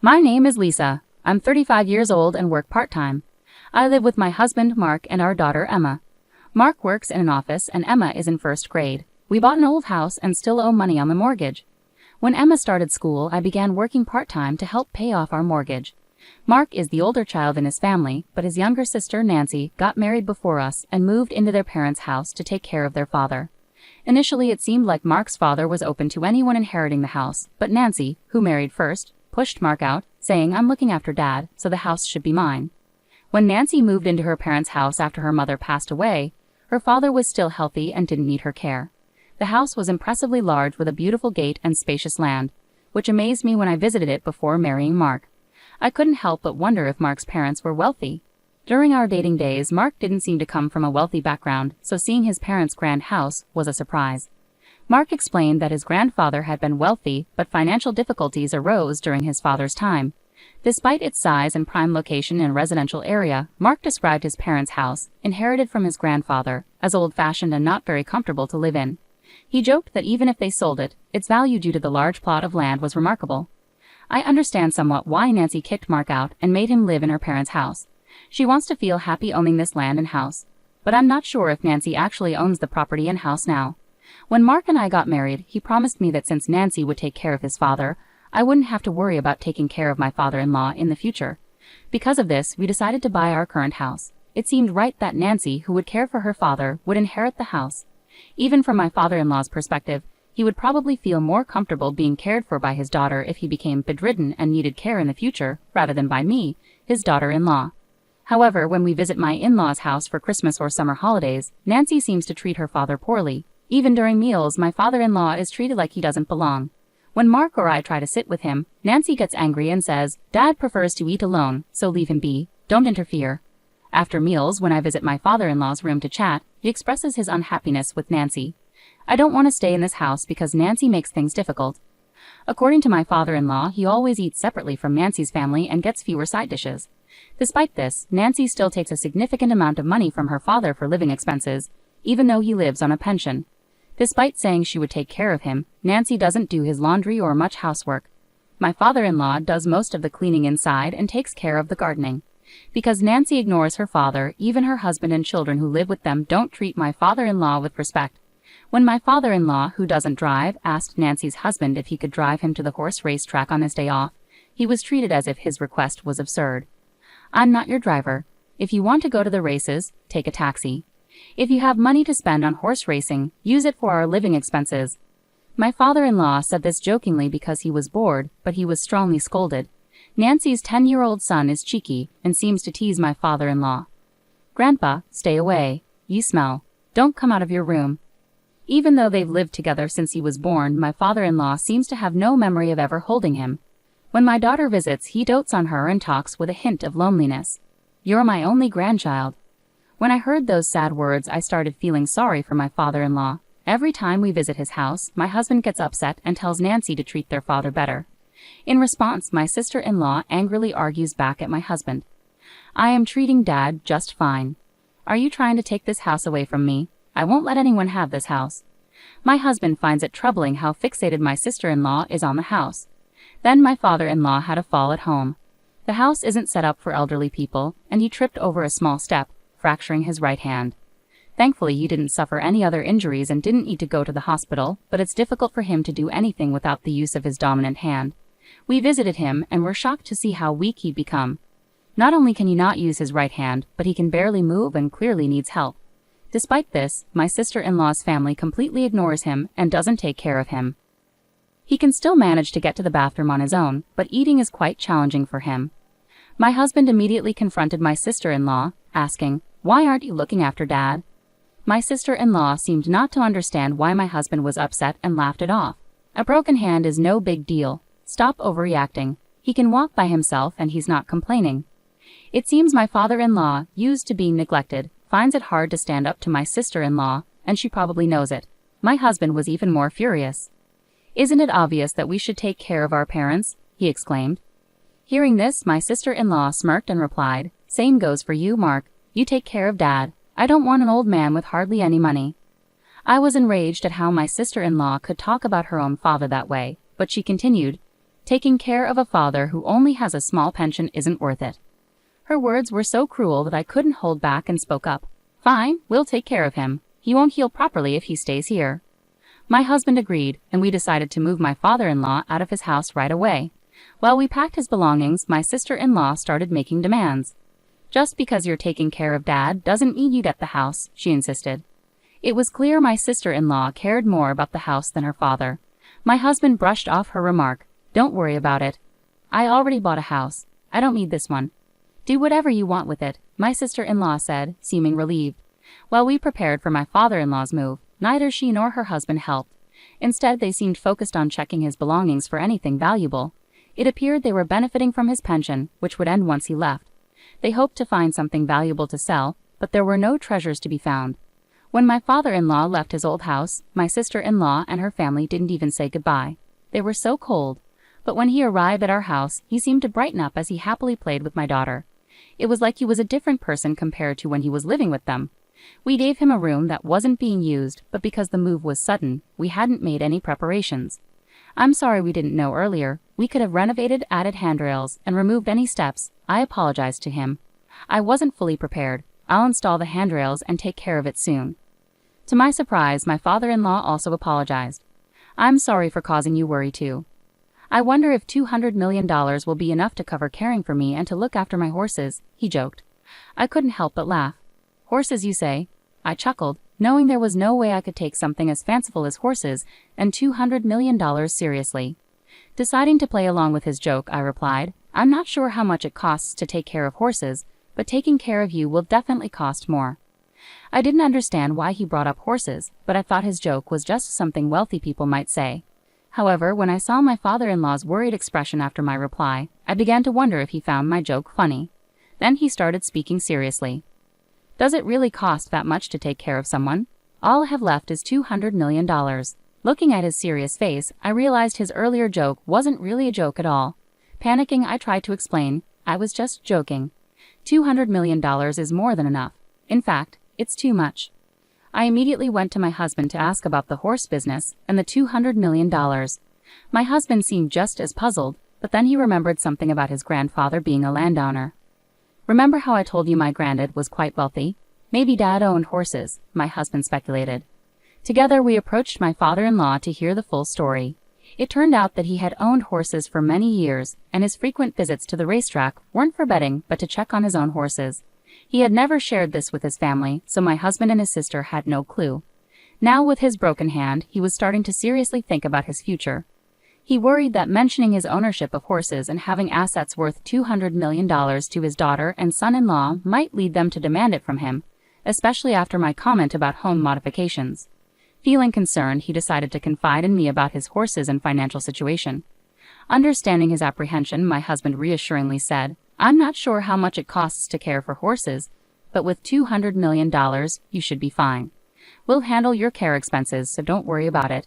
My name is Lisa. I'm 35 years old and work part-time. I live with my husband, Mark, and our daughter, Emma. Mark works in an office and Emma is in first grade. We bought an old house and still owe money on the mortgage. When Emma started school, I began working part-time to help pay off our mortgage. Mark is the older child in his family, but his younger sister, Nancy, got married before us and moved into their parents' house to take care of their father. Initially, it seemed like Mark's father was open to anyone inheriting the house, but Nancy, who married first, pushed Mark out, saying, "I'm looking after Dad, so the house should be mine." When Nancy moved into her parents' house after her mother passed away, her father was still healthy and didn't need her care. The house was impressively large with a beautiful gate and spacious land, which amazed me when I visited it before marrying Mark. I couldn't help but wonder if Mark's parents were wealthy. During our dating days, Mark didn't seem to come from a wealthy background, so seeing his parents' grand house was a surprise. Mark explained that his grandfather had been wealthy, but financial difficulties arose during his father's time. Despite its size and prime location in a residential area, Mark described his parents' house, inherited from his grandfather, as old-fashioned and not very comfortable to live in. He joked that even if they sold it, its value due to the large plot of land was remarkable. I understand somewhat why Nancy kicked Mark out and made him live in her parents' house. She wants to feel happy owning this land and house. But I'm not sure if Nancy actually owns the property and house now. When Mark and I got married, he promised me that since Nancy would take care of his father, I wouldn't have to worry about taking care of my father-in-law in the future. Because of this, we decided to buy our current house. It seemed right that Nancy, who would care for her father, would inherit the house. Even from my father-in-law's perspective, he would probably feel more comfortable being cared for by his daughter if he became bedridden and needed care in the future, rather than by me, his daughter-in-law. However, when we visit my in-laws' house for Christmas or summer holidays, Nancy seems to treat her father poorly. Even during meals, my father-in-law is treated like he doesn't belong. When Mark or I try to sit with him, Nancy gets angry and says, "Dad prefers to eat alone, so leave him be, don't interfere." After meals, when I visit my father-in-law's room to chat, he expresses his unhappiness with Nancy. "I don't want to stay in this house because Nancy makes things difficult." According to my father-in-law, he always eats separately from Nancy's family and gets fewer side dishes. Despite this, Nancy still takes a significant amount of money from her father for living expenses, even though he lives on a pension. Despite saying she would take care of him, Nancy doesn't do his laundry or much housework. My father-in-law does most of the cleaning inside and takes care of the gardening. Because Nancy ignores her father, even her husband and children who live with them don't treat my father-in-law with respect. When my father-in-law, who doesn't drive, asked Nancy's husband if he could drive him to the horse race track on his day off, he was treated as if his request was absurd. "I'm not your driver. If you want to go to the races, take a taxi. If you have money to spend on horse racing, use it for our living expenses." My father-in-law said this jokingly because he was bored, but he was strongly scolded. Nancy's 10-year-old son is cheeky and seems to tease my father-in-law. "Grandpa, stay away. You smell. Don't come out of your room." Even though they've lived together since he was born, my father-in-law seems to have no memory of ever holding him. When my daughter visits, he dotes on her and talks with a hint of loneliness. "You're my only grandchild." When I heard those sad words, I started feeling sorry for my father-in-law. Every time we visit his house, my husband gets upset and tells Nancy to treat their father better. In response, my sister-in-law angrily argues back at my husband. "I am treating Dad just fine. Are you trying to take this house away from me? I won't let anyone have this house." My husband finds it troubling how fixated my sister-in-law is on the house. Then my father-in-law had a fall at home. The house isn't set up for elderly people, and he tripped over a small step, fracturing his right hand. Thankfully, he didn't suffer any other injuries and didn't need to go to the hospital, but it's difficult for him to do anything without the use of his dominant hand. We visited him and were shocked to see how weak he'd become. Not only can he not use his right hand, but he can barely move and clearly needs help. Despite this, my sister-in-law's family completely ignores him and doesn't take care of him. He can still manage to get to the bathroom on his own, but eating is quite challenging for him. My husband immediately confronted my sister-in-law, asking, "Why aren't you looking after Dad?" My sister-in-law seemed not to understand why my husband was upset and laughed it off. "A broken hand is no big deal. Stop overreacting. He can walk by himself and he's not complaining." It seems my father-in-law, used to being neglected, finds it hard to stand up to my sister-in-law, and she probably knows it. My husband was even more furious. "Isn't it obvious that we should take care of our parents?" he exclaimed. Hearing this, my sister-in-law smirked and replied, "Same goes for you, Mark. You take care of Dad. I don't want an old man with hardly any money." I was enraged at how my sister-in-law could talk about her own father that way, but she continued, Taking care of a father who only has a small pension isn't worth it. Her words were so cruel that I couldn't hold back and spoke up. Fine, we'll take care of him. He won't heal properly if he stays here. My husband agreed, and we decided to move my father-in-law out of his house right away. While we packed his belongings, my sister-in-law started making demands. Just because you're taking care of Dad doesn't mean you get the house, she insisted. It was clear my sister-in-law cared more about the house than her father. My husband brushed off her remark. Don't worry about it. I already bought a house. I don't need this one. Do whatever you want with it, my sister-in-law said, seeming relieved. While we prepared for my father-in-law's move, neither she nor her husband helped. Instead, they seemed focused on checking his belongings for anything valuable. It appeared they were benefiting from his pension, which would end once he left. They hoped to find something valuable to sell, but there were no treasures to be found. When my father-in-law left his old house, my sister-in-law and her family didn't even say goodbye. They were so cold. But when he arrived at our house, he seemed to brighten up as he happily played with my daughter. It was like he was a different person compared to when he was living with them. We gave him a room that wasn't being used, but because the move was sudden, we hadn't made any preparations. I'm sorry we didn't know earlier. We could have renovated, added handrails, and removed any steps. I apologized to him. I wasn't fully prepared. I'll install the handrails and take care of it soon. To my surprise, my father-in-law also apologized. I'm sorry for causing you worry too. I wonder if $200 million will be enough to cover caring for me and to look after my horses, he joked. I couldn't help but laugh. Horses, you say? I chuckled, knowing there was no way I could take something as fanciful as horses and $200 million seriously. Deciding to play along with his joke, I replied, I'm not sure how much it costs to take care of horses, but taking care of you will definitely cost more. I didn't understand why he brought up horses, but I thought his joke was just something wealthy people might say. However, when I saw my father-in-law's worried expression after my reply, I began to wonder if he found my joke funny. Then he started speaking seriously. Does it really cost that much to take care of someone? All I have left is $200 million. Looking at his serious face, I realized his earlier joke wasn't really a joke at all. Panicking, I tried to explain, I was just joking. $200 million is more than enough. In fact, it's too much. I immediately went to my husband to ask about the horse business and the $200 million. My husband seemed just as puzzled, but then he remembered something about his grandfather being a landowner. Remember how I told you my granddad was quite wealthy? Maybe Dad owned horses, my husband speculated. Together we approached my father-in-law to hear the full story. It turned out that he had owned horses for many years, and his frequent visits to the racetrack weren't for betting but to check on his own horses. He had never shared this with his family, so my husband and his sister had no clue. Now, with his broken hand, he was starting to seriously think about his future. He worried that mentioning his ownership of horses and having assets worth $200 million to his daughter and son-in-law might lead them to demand it from him, especially after my comment about home modifications. Feeling concerned, he decided to confide in me about his horses and financial situation. Understanding his apprehension, my husband reassuringly said, I'm not sure how much it costs to care for horses, but with $200 million, you should be fine. We'll handle your care expenses, so don't worry about it.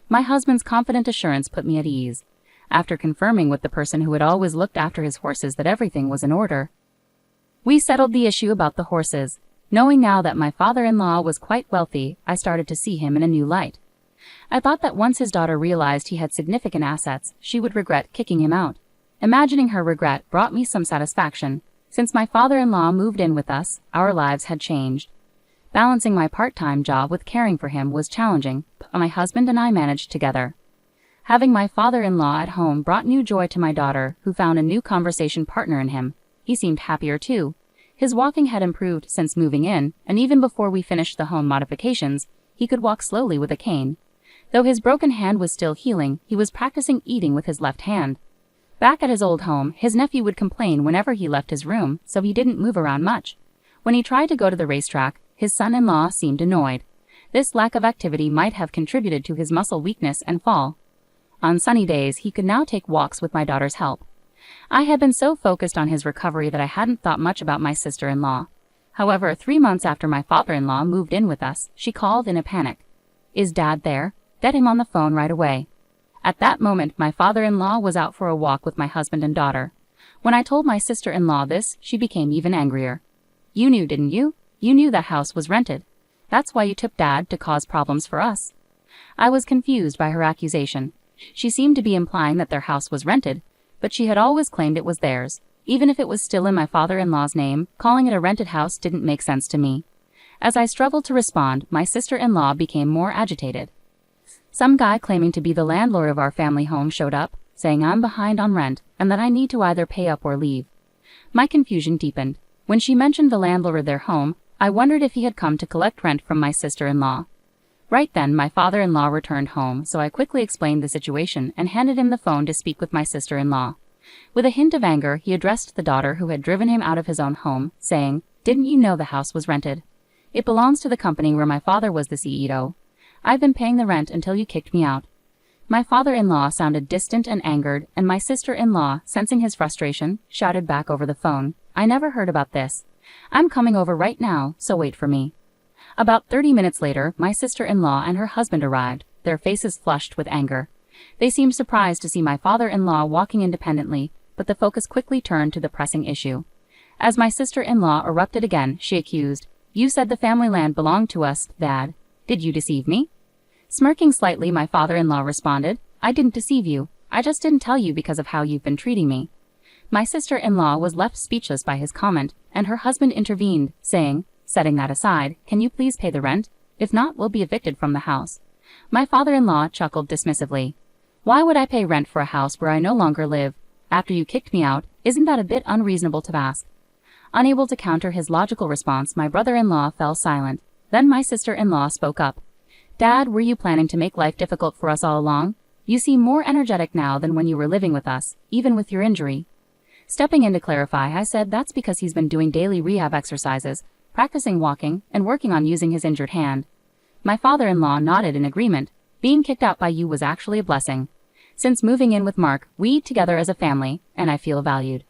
My husband's confident assurance put me at ease. After confirming with the person who had always looked after his horses that everything was in order, we settled the issue about the horses. Knowing now that my father-in-law was quite wealthy, I started to see him in a new light. I thought that once his daughter realized he had significant assets, she would regret kicking him out. Imagining her regret brought me some satisfaction. Since my father-in-law moved in with us, our lives had changed. Balancing my part-time job with caring for him was challenging, but my husband and I managed together. Having my father-in-law at home brought new joy to my daughter, who found a new conversation partner in him. He seemed happier too. His walking had improved since moving in, and even before we finished the home modifications, he could walk slowly with a cane. Though his broken hand was still healing, he was practicing eating with his left hand. Back at his old home, his nephew would complain whenever he left his room, so he didn't move around much. When he tried to go to the racetrack, his son-in-law seemed annoyed. This lack of activity might have contributed to his muscle weakness and fall. On sunny days, he could now take walks with my daughter's help. I had been so focused on his recovery that I hadn't thought much about my sister-in-law. However, 3 months after my father-in-law moved in with us, she called in a panic. Is Dad there? Get him on the phone right away. At that moment, my father-in-law was out for a walk with my husband and daughter. When I told my sister-in-law this, she became even angrier. You knew, didn't you? You knew that house was rented. That's why you took Dad to cause problems for us. I was confused by her accusation. She seemed to be implying that their house was rented, but she had always claimed it was theirs. Even if it was still in my father-in-law's name, calling it a rented house didn't make sense to me. As I struggled to respond, my sister-in-law became more agitated. Some guy claiming to be the landlord of our family home showed up, saying I'm behind on rent and that I need to either pay up or leave. My confusion deepened. When she mentioned the landlord of their home, I wondered if he had come to collect rent from my sister-in-law. Right then, my father-in-law returned home, so I quickly explained the situation and handed him the phone to speak with my sister-in-law. With a hint of anger, he addressed the daughter who had driven him out of his own home, saying, "Didn't you know the house was rented? It belongs to the company where my father was the CEO. I've been paying the rent until you kicked me out." My father-in-law sounded distant and angered, and my sister-in-law, sensing his frustration, shouted back over the phone, "I never heard about this. I'm coming over right now, so wait for me." About 30 minutes later, my sister-in-law and her husband arrived, their faces flushed with anger. They seemed surprised to see my father-in-law walking independently, but the focus quickly turned to the pressing issue. As my sister-in-law erupted again, she accused, "You said the family land belonged to us, Dad. Did you deceive me?" Smirking slightly, my father-in-law responded, "I didn't deceive you. I just didn't tell you because of how you've been treating me." My sister-in-law was left speechless by his comment, and her husband intervened, saying, "Setting that aside, can you please pay the rent? If not, we'll be evicted from the house." My father-in-law chuckled dismissively. "Why would I pay rent for a house where I no longer live? After you kicked me out, isn't that a bit unreasonable to ask?" Unable to counter his logical response, my brother-in-law fell silent. Then my sister-in-law spoke up. "Dad, were you planning to make life difficult for us all along? You seem more energetic now than when you were living with us, even with your injury." Stepping in to clarify, I said that's because he's been doing daily rehab exercises, practicing walking, and working on using his injured hand. My father-in-law nodded in agreement. "Being kicked out by you was actually a blessing. Since moving in with Mark, we eat together as a family, and I feel valued."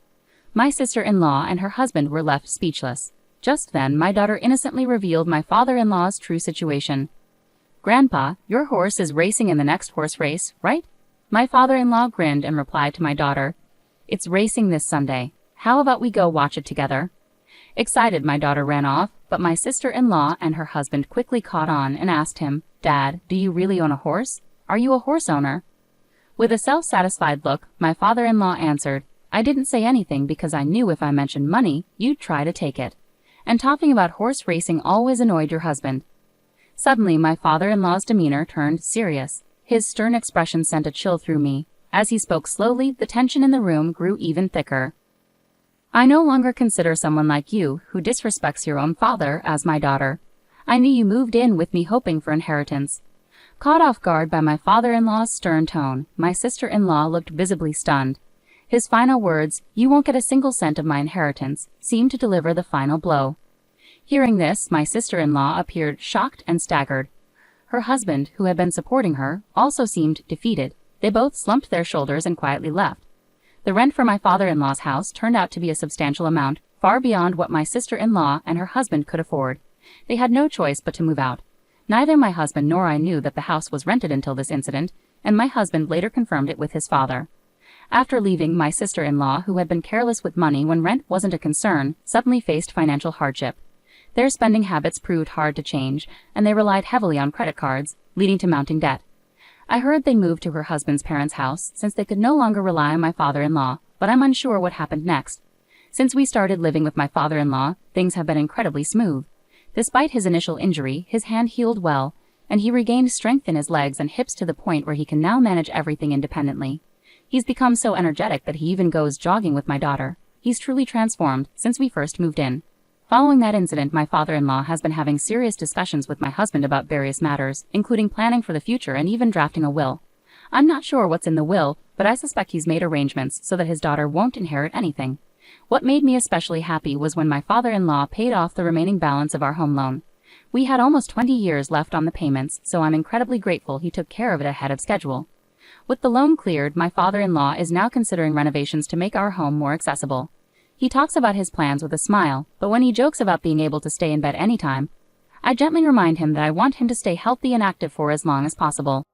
My sister-in-law and her husband were left speechless. Just then, my daughter innocently revealed my father-in-law's true situation. "Grandpa, your horse is racing in the next horse race, right?" My father-in-law grinned and replied to my daughter, "It's racing this Sunday. How about we go watch it together?" Excited, my daughter ran off, but my sister-in-law and her husband quickly caught on and asked him, "Dad, do you really own a horse? Are you a horse owner?" With a self-satisfied look, my father-in-law answered, "I didn't say anything because I knew if I mentioned money, you'd try to take it. And talking about horse racing always annoyed your husband." Suddenly, my father-in-law's demeanor turned serious. His stern expression sent a chill through me. As he spoke slowly, the tension in the room grew even thicker. "I no longer consider someone like you, who disrespects your own father, as my daughter. I knew you moved in with me hoping for inheritance." Caught off guard by my father-in-law's stern tone, my sister-in-law looked visibly stunned. His final words, "You won't get a single cent of my inheritance," seemed to deliver the final blow. Hearing this, my sister-in-law appeared shocked and staggered. Her husband, who had been supporting her, also seemed defeated. They both slumped their shoulders and quietly left. The rent for my father-in-law's house turned out to be a substantial amount, far beyond what my sister-in-law and her husband could afford. They had no choice but to move out. Neither my husband nor I knew that the house was rented until this incident, and my husband later confirmed it with his father. After leaving, my sister-in-law, who had been careless with money when rent wasn't a concern, suddenly faced financial hardship. Their spending habits proved hard to change, and they relied heavily on credit cards, leading to mounting debt. I heard they moved to her husband's parents' house since they could no longer rely on my father-in-law, but I'm unsure what happened next. Since we started living with my father-in-law, things have been incredibly smooth. Despite his initial injury, his hand healed well, and he regained strength in his legs and hips to the point where he can now manage everything independently. He's become so energetic that he even goes jogging with my daughter. He's truly transformed since we first moved in. Following that incident, my father-in-law has been having serious discussions with my husband about various matters, including planning for the future and even drafting a will. I'm not sure what's in the will, but I suspect he's made arrangements so that his daughter won't inherit anything. What made me especially happy was when my father-in-law paid off the remaining balance of our home loan. We had almost 20 years left on the payments, so I'm incredibly grateful he took care of it ahead of schedule. With the loan cleared, my father-in-law is now considering renovations to make our home more accessible. He talks about his plans with a smile, but when he jokes about being able to stay in bed anytime, I gently remind him that I want him to stay healthy and active for as long as possible.